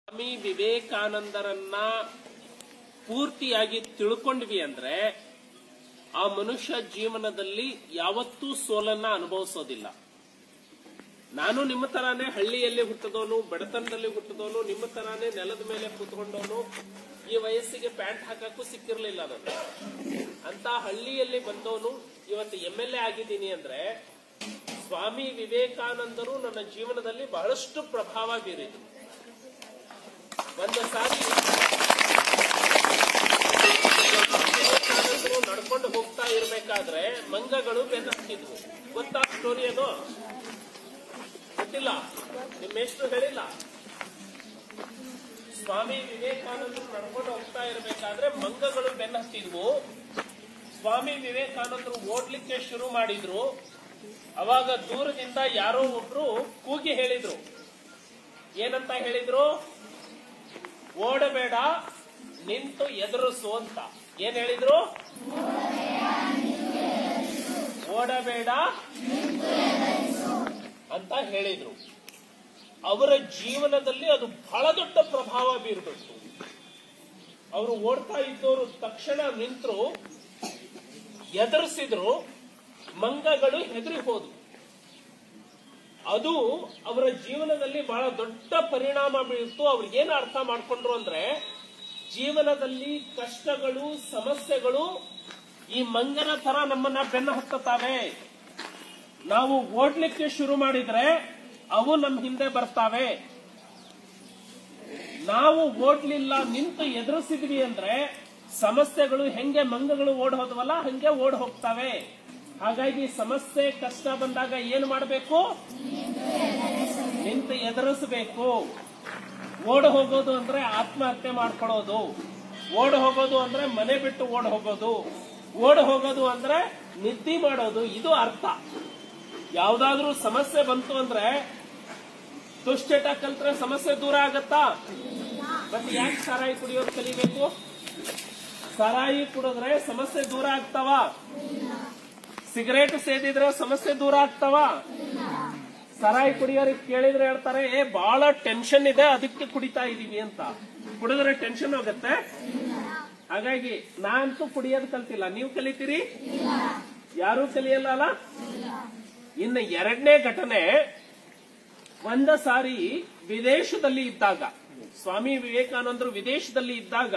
ಸ್ವಾಮಿ ವಿವೇಕಾನಂದರನ್ನ ಪೂರ್ತಿಯಾಗಿ ತಿಳ್ಕೊಂಡ್ವಿ ಅಂದ್ರೆ ಆ ಮನುಷ್ಯ ಜೀವನದಲ್ಲಿ ಯಾವತ್ತೂ ಸೋಲನ್ನ ಅನುಭವಿಸೋದಿಲ್ಲ. ನಾನು ನಿಮ್ಮ ತರಾನೇ ಹಳ್ಳಿಯಲ್ಲಿ ಹುಟ್ಟಿದವನು, ಬಡತನದಲ್ಲಿ ಹುಟ್ಟಿದವನು, ನಿಮ್ಮ ತರಾನೇ ನೆಲದ ಮೇಲೆ ಕೂತ್ಕೊಂಡವನು. ಈ ವಯಸ್ಸಿಗೆ ಪ್ಯಾಂಟ್ ಹಾಕಕ್ಕೂ ಸಿಕ್ಕಿರ್ಲಿಲ್ಲ ನಾನು. ಅಂತ ಹಳ್ಳಿಯಲ್ಲಿ ಬಂದವನು ಇವತ್ತು MLA ಆಗಿದ್ದೀನಿ ಅಂದ್ರೆ ಸ್ವಾಮಿ ವಿವೇಕಾನಂದರು ನನ್ನ ಜೀವನದಲ್ಲಿ ಬಹಳಷ್ಟು ಪ್ರಭಾವ ಬೀರಿದ್ರು. ಒಂದು ಸಾರಿ ವಿವೇಕಾನಂದರು ನಡ್ಕೊಂಡು ಹೋಗ್ತಾ ಇರ್ಬೇಕಾದ್ರೆ ಮಂಗಗಳು ಬೆನ್ನತ್ತಿದ್ವು. ಗೊತ್ತಾ ಸ್ಟೋರಿ? ಅದು ಗೊತ್ತಿಲ್ಲ, ನಿಮ್ಮ ಮೇಷ್ಟ್ರು ಹೇಳಿಲ್ಲ. ಸ್ವಾಮಿ ವಿವೇಕಾನಂದರು ನಡ್ಕೊಂಡು ಹೋಗ್ತಾ ಇರ್ಬೇಕಾದ್ರೆ ಮಂಗಗಳು ಬೆನ್ನತ್ತಿದ್ವು. ಸ್ವಾಮಿ ವಿವೇಕಾನಂದರು ಓಡ್ಲಿಕ್ಕೆ ಶುರು ಮಾಡಿದ್ರು. ಅವಾಗ ದೂರದಿಂದ ಯಾರೋ ಒಬ್ರು ಕೂಗಿ ಹೇಳಿದ್ರು. ಏನಂತ ಹೇಳಿದ್ರು? ಓಡಬೇಡ, ನಿಂತು ಎದುರಿಸು ಅಂತ. ಏನ್ ಹೇಳಿದ್ರು? ಓಡಬೇಡ ಅಂತ ಹೇಳಿದ್ರು. ಅವರ ಜೀವನದಲ್ಲಿ ಅದು ಬಹಳ ದೊಡ್ಡ ಪ್ರಭಾವ ಬೀರ್ಬೇಕು. ಅವರು ಓಡ್ತಾ ಇದ್ದವರು ತಕ್ಷಣ ನಿಂತರು, ಎದುರಿಸಿದ್ರು. ಮಂಗಗಳು ಹೆದರಿ ಹೋದ್ವು. ಅದು ಅವರ ಜೀವನದಲ್ಲಿ ಬಹಳ ದೊಡ್ಡ ಪರಿಣಾಮ ಬೀಳ್ತು. ಅವ್ರಿಗೇನು ಅರ್ಥ ಮಾಡ್ಕೊಂಡ್ರು ಅಂದ್ರೆ ಜೀವನದಲ್ಲಿ ಕಷ್ಟಗಳು, ಸಮಸ್ಯೆಗಳು ಈ ಮಂಗನ ತರ ನಮ್ಮನ್ನ ಬೆನ್ನ ಹತ್ತುತ್ತವೆ. ನಾವು ಓಡ್ಲಿಕ್ಕೆ ಶುರು ಮಾಡಿದ್ರೆ ಅವು ನಮ್ಮ ಹಿಂದೆ ಬರ್ತಾವೆ. ನಾವು ಓಡ್ಲಿಲ್ಲ, ನಿಂತು ಎದುರಿಸಿದ್ವಿ ಅಂದ್ರೆ ಸಮಸ್ಯೆಗಳು ಹೆಂಗೆ ಮಂಗಗಳು ಓಡ್ ಹೋದ್ವಲ್ಲ ಹಂಗೆ ಓಡ್ ಹೋಗ್ತಾವೆ. ಹಾಗಾಗಿ ಸಮಸ್ಯೆ, ಕಷ್ಟ ಬಂದಾಗ ಏನು ಮಾಡಬೇಕು? ನಿಂತು ಎದುರಿಸಬೇಕು. ಓಡ್ ಹೋಗೋದು ಅಂದ್ರೆ ಆತ್ಮಹತ್ಯೆ ಮಾಡ್ಕೊಳ್ಳೋದು. ಓಡ್ ಹೋಗೋದು ಅಂದ್ರೆ ಮನೆ ಬಿಟ್ಟು ಓಡ್ ಹೋಗೋದು. ಓಡ್ ಹೋಗೋದು ಅಂದ್ರೆ ನಿದ್ದೆ ಮಾಡೋದು. ಇದು ಅರ್ಥ. ಯಾವ್ದಾದ್ರೂ ಸಮಸ್ಯೆ ಬಂತು ಅಂದ್ರೆ ದುಶ್ಚಟ ಕಲ್ತ್ರೆ ಸಮಸ್ಯೆ ದೂರ ಆಗತ್ತಾ? ಮತ್ತೆ ಯಾಕೆ ಸಾರಾಯಿ ಕುಡಿಯೋದು ಕಲಿಬೇಕು? ಸಾರಾಯಿ ಕುಡಿದ್ರೆ ಸಮಸ್ಯೆ ದೂರ ಆಗ್ತಾವ? ಸಿಗರೇಟ್ ಸೇದಿದ್ರೆ ಸಮಸ್ಯೆ ದೂರ ಆಗ್ತಾವ? ಸಾರಾಯಿ ಕುಡಿಯೋರಿಗೆ ಕೇಳಿದ್ರೆ ಹೇಳ್ತಾರೆ, ಬಹಳ ಟೆನ್ಷನ್ ಇದೆ ಅದಕ್ಕೆ ಕುಡಿತಾ ಇದೀವಿ ಅಂತ. ಕುಡಿದ್ರೆ ಟೆನ್ಷನ್ ಹೋಗುತ್ತೆ. ಹಾಗಾಗಿ ನಾನಂತೂ ಕುಡಿಯೋದು ಕಲ್ತಿಲ್ಲ. ನೀವು ಕಲಿತೀರಿ? ಯಾರೂ ಕಲಿಯಲ್ಲ ಅಲ್ಲ? ಇನ್ನು ಎರಡನೇ ಘಟನೆ, ಒಂದ ಸಾರಿ ವಿದೇಶದಲ್ಲಿ ಇದ್ದಾಗ, ಸ್ವಾಮಿ ವಿವೇಕಾನಂದರು ವಿದೇಶದಲ್ಲಿ ಇದ್ದಾಗ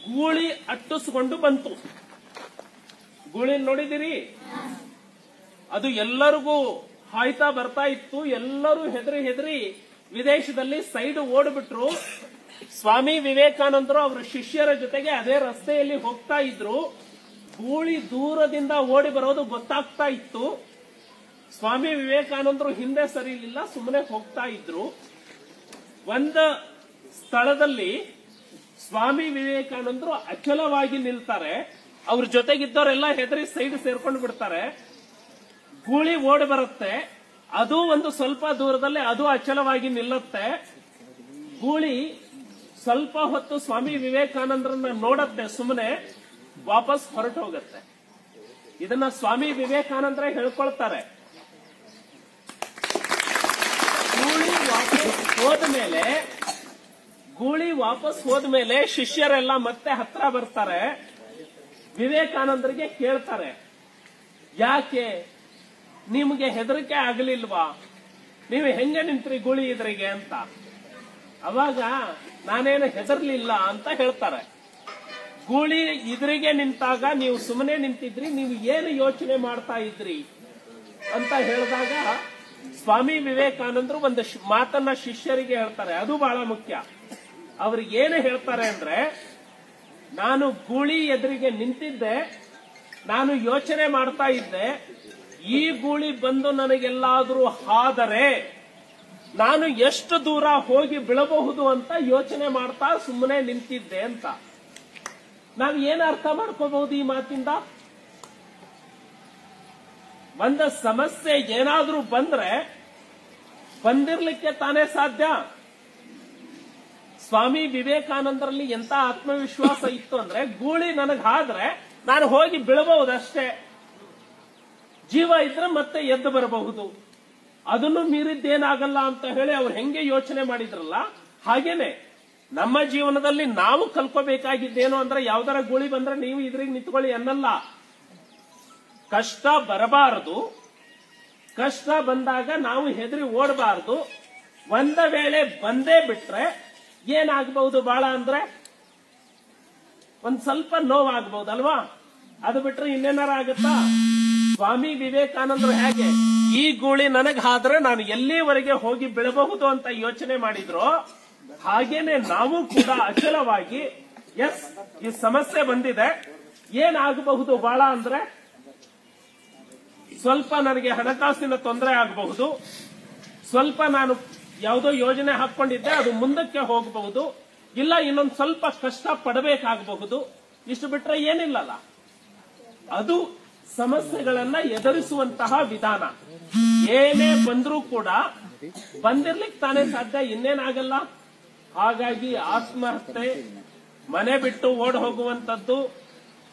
ಗೂಳಿ ಅಟ್ಟಿಸ್ಕೊಂಡು ಬಂತು. ಗೂಳಿ ನೋಡಿದಿರಿ? ಅದು ಎಲ್ಲರಿಗೂ ಹಾಯ್ತಾ ಬರ್ತಾ ಇತ್ತು. ಎಲ್ಲರೂ ಹೆದರಿ ವಿದೇಶದಲ್ಲಿ ಸೈಡ್ ಓಡ್ಬಿಟ್ರು. ಸ್ವಾಮಿ ವಿವೇಕಾನಂದರು ಅವರ ಶಿಷ್ಯರ ಜೊತೆಗೆ ಅದೇ ರಸ್ತೆಯಲ್ಲಿ ಹೋಗ್ತಾ ಇದ್ರು. ಗೂಳಿ ದೂರದಿಂದ ಓಡಿ ಬರೋದು ಗೊತ್ತಾಗ್ತಾ ಇತ್ತು. ಸ್ವಾಮಿ ವಿವೇಕಾನಂದರು ಹಿಂದೆ ಸರಿಲಿಲ್ಲ, ಸುಮ್ಮನೆ ಹೋಗ್ತಾ ಇದ್ರು. ಒಂದು ಸ್ಥಳದಲ್ಲಿ ಸ್ವಾಮಿ ವಿವೇಕಾನಂದರು ಅಚಲವಾಗಿ ನಿಲ್ತಾರೆ. ಅವ್ರ ಜೊತೆಗಿದ್ದವರೆಲ್ಲ ಹೆದರಿ ಸೈಡ್ ಸೇರ್ಕೊಂಡು ಬಿಡ್ತಾರೆ. ಗೂಳಿ ಓಡಿ ಬರುತ್ತೆ. ಅದು ಒಂದು ಸ್ವಲ್ಪ ದೂರದಲ್ಲಿ ಅದು ಅಚಲವಾಗಿ ನಿಲ್ಲುತ್ತೆ. ಗೂಳಿ ಸ್ವಲ್ಪ ಹೊತ್ತು ಸ್ವಾಮಿ ವಿವೇಕಾನಂದರನ್ನ ನೋಡತ್ತೆ, ಸುಮ್ಮನೆ ವಾಪಸ್ ಹೊರಟು ಹೋಗುತ್ತೆ. ಇದನ್ನ ಸ್ವಾಮಿ ವಿವೇಕಾನಂದರೇ ಹೇಳ್ಕೊಳ್ತಾರೆ. ಗೂಳಿ ವಾಪಸ್ ಹೋದ್ಮೇಲೆ ಶಿಷ್ಯರೆಲ್ಲ ಮತ್ತೆ ಹತ್ರ ಬರ್ತಾರೆ. ವಿವೇಕಾನಂದರಿಗೆ ಕೇಳ್ತಾರೆ, ಯಾಕೆ ನಿಮಗೆ ಹೆದರಿಕೆ ಆಗಲಿಲ್ವಾ? ನೀವು ಹೆಂಗೆ ನಿಂತ್ರಿ ಗೂಳಿ ಎದುರಿಗೆ ಅಂತ. ಅವಾಗ ನಾನೇನು ಹೆದರ್ಲಿಲ್ಲ ಅಂತ ಹೇಳ್ತಾರೆ. ಗೂಳಿ ಎದುರಿಗೆ ನಿಂತಾಗ ನೀವು ಸುಮ್ಮನೆ ನಿಂತಿದ್ರಿ, ನೀವು ಏನು ಯೋಚನೆ ಮಾಡ್ತಾ ಇದ್ರಿ ಅಂತ ಹೇಳಿದಾಗ ಸ್ವಾಮಿ ವಿವೇಕಾನಂದರು ಒಂದು ಮಾತನ್ನ ಶಿಷ್ಯರಿಗೆ ಹೇಳ್ತಾರೆ. ಅದು ಬಹಳ ಮುಖ್ಯ. ಅವ್ರಿಗೆ ಏನು ಹೇಳ್ತಾರೆ ಅಂದ್ರೆ, ನಾನು ಗೂಳಿ ಎದುರಿಗೆ ನಿಂತಿದ್ದೆ, ನಾನು ಯೋಚನೆ ಮಾಡ್ತಾ ಇದ್ದೆ, ಈ ಗೂಳಿ ಬಂದು ನನಗೆಲ್ಲಾದ್ರೂ ಹಾದರೆ ನಾನು ಎಷ್ಟು ದೂರ ಹೋಗಿ ಬೀಳಬಹುದು ಅಂತ ಯೋಚನೆ ಮಾಡ್ತಾ ಸುಮ್ಮನೆ ನಿಂತಿದ್ದೆ ಅಂತ. ನಾವು ಏನು ಅರ್ಥ ಮಾಡ್ಕೋಬಹುದು ಈ ಮಾತಿಂದ? ಒಂದು ಸಮಸ್ಯೆ ಏನಾದ್ರೂ ಬಂದ್ರೆ ಬಂದಿರ್ಲಿಕ್ಕೆ ತಾನೇ ಸಾಧ್ಯ. ಸ್ವಾಮಿ ವಿವೇಕಾನಂದರಲ್ಲಿ ಎಂತ ಆತ್ಮವಿಶ್ವಾಸ ಇತ್ತು ಅಂದ್ರೆ, ಗೂಳಿ ನನಗಾದ್ರೆ ನಾನು ಹೋಗಿ ಬೀಳಬಹುದಷ್ಟೇ, ಜೀವ ಇದ್ರೆ ಮತ್ತೆ ಎದ್ದು ಬರಬಹುದು. ಅದನ್ನು ಮೀರಿದ್ದೇನಾಗಲ್ಲ ಅಂತ ಹೇಳಿ ಅವ್ರು ಹೆಂಗೆ ಯೋಚನೆ ಮಾಡಿದ್ರಲ್ಲ, ಹಾಗೇನೆ ನಮ್ಮ ಜೀವನದಲ್ಲಿ ನಾವು ಕಲ್ಕೋಬೇಕಾಗಿದ್ದೇನು ಅಂದ್ರೆ, ಯಾವ್ದಾರ ಗುಳಿ ಬಂದ್ರೆ ನೀವು ಇದ್ರಿಗೆ ನಿಂತ್ಕೊಳ್ಳಿ ಅನ್ನಲ್ಲ. ಕಷ್ಟ ಬರಬಾರದು, ಕಷ್ಟ ಬಂದಾಗ ನಾವು ಹೆದರಿ ಓಡಬಾರದು. ಒಂದ ವೇಳೆ ಬಂದೇ ಬಿಟ್ರೆ ಏನಾಗಬಹುದು ಬಹಳ ಅಂದ್ರೆ ಒಂದ್ ಸ್ವಲ್ಪ ನೋವಾಗಬಹುದಲ್ವಾ? ಅದು ಬಿಟ್ರೆ ಇನ್ನೇನಾರ ಆಗುತ್ತಾ? ಸ್ವಾಮಿ ವಿವೇಕಾನಂದರು ಹೇಗೆ ಈ ಗೂಳಿ ನನಗ್ ಆದ್ರೆ ನಾನು ಎಲ್ಲಿವರೆಗೆ ಹೋಗಿ ಬೀಳಬಹುದು ಅಂತ ಯೋಚನೆ ಮಾಡಿದ್ರು, ಹಾಗೇನೆ ನಾವು ಕೂಡ ಅಚಲವಾಗಿ ಎಸ್ ಈ ಸಮಸ್ಯೆ ಬಂದಿದೆ, ಏನಾಗಬಹುದು ಬಹಳ ಅಂದ್ರೆ ಸ್ವಲ್ಪ ನನಗೆ ಹಣಕಾಸಿನ ತೊಂದರೆ ಆಗಬಹುದು, ಸ್ವಲ್ಪ ನಾನು ಯಾವುದೋ ಯೋಜನೆ ಹಾಕೊಂಡಿದ್ದೆ ಅದು ಮುಂದಕ್ಕೆ ಹೋಗಬಹುದು, ಇಲ್ಲ ಇನ್ನೊಂದು ಸ್ವಲ್ಪ ಕಷ್ಟ ಪಡಬೇಕಾಗಬಹುದು. ಇಷ್ಟು ಬಿಟ್ರೆ ಏನಿಲ್ಲಲ್ಲ. ಅದು ಸಮಸ್ಯೆಗಳನ್ನ ಎದುರಿಸುವಂತಹ ವಿಧಾನ. ಏನೇ ಬಂದ್ರೂ ಕೂಡ ಬಂದಿರ್ಲಿಕ್ಕೆ ತಾನೇ ಸಾಧ್ಯ, ಇನ್ನೇನಾಗಲ್ಲ. ಹಾಗಾಗಿ ಆತ್ಮಹತ್ಯೆ, ಮನೆ ಬಿಟ್ಟು ಓಡ್ ಹೋಗುವಂತದ್ದು,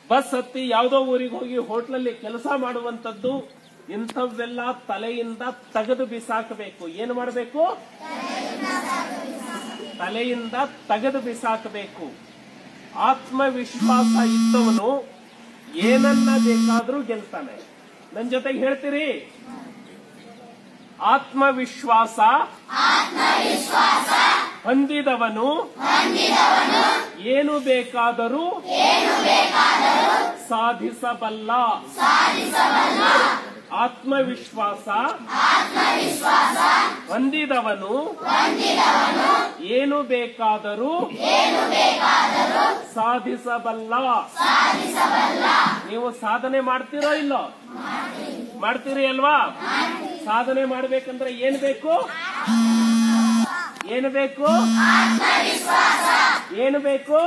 ಬಸ್ ಹತ್ತಿ ಯಾವುದೋ ಊರಿಗೆ ಹೋಗಿ ಹೋಟ್ಲಲ್ಲಿ ಕೆಲಸ ಮಾಡುವಂತದ್ದು, ಇಂಥವೆಲ್ಲ ತಲೆಯಿಂದ ತೆಗೆದು ಬಿಸಾಕಬೇಕು. ಏನು ಮಾಡಬೇಕು? ತಲೆಯಿಂದ ತೆಗೆದು ಬಿಸಾಕಬೇಕು. ಆತ್ಮವಿಶ್ವಾಸ ಇದ್ದವನು ಏನನ್ನ ಬೇಕಾದ್ರೂ ಗೆಲ್ತಾನೆ. ನನ್ನ ಜೊತೆಗೆ ಹೇಳ್ತೀರಿ? ಆತ್ಮವಿಶ್ವಾಸ ಹೊಂದಿದವನು ಏನು ಬೇಕಾದರೂ ಸಾಧಿಸಬಲ್ಲ. ಆತ್ಮವಿಶ್ವಾಸ ಹೊಂದಿದವನು ಏನು ಬೇಕಾದರೂ ಸಾಧಿಸಬಲ್ಲ. ನೀವು ಸಾಧನೆ ಮಾಡ್ತೀರೋ ಇಲ್ಲೋ? ಮಾಡ್ತೀರಿ ಅಲ್ವಾ? ಸಾಧನೆ ಮಾಡ್ಬೇಕಂದ್ರೆ ಏನ್ ಬೇಕು? ಏನು ಬೇಕು? ಏನು ಬೇಕು?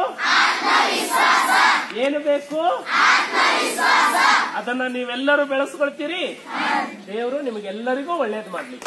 ಏನು ಬೇಕು? ಅದನ್ನ ನೀವೆಲ್ಲರೂ ಬೆಳೆಸ್ಕೊಳ್ತೀರಿ. ದೇವರು ನಿಮಗೆಲ್ಲರಿಗೂ ಒಳ್ಳೇದು ಮಾಡ್ಲಿ.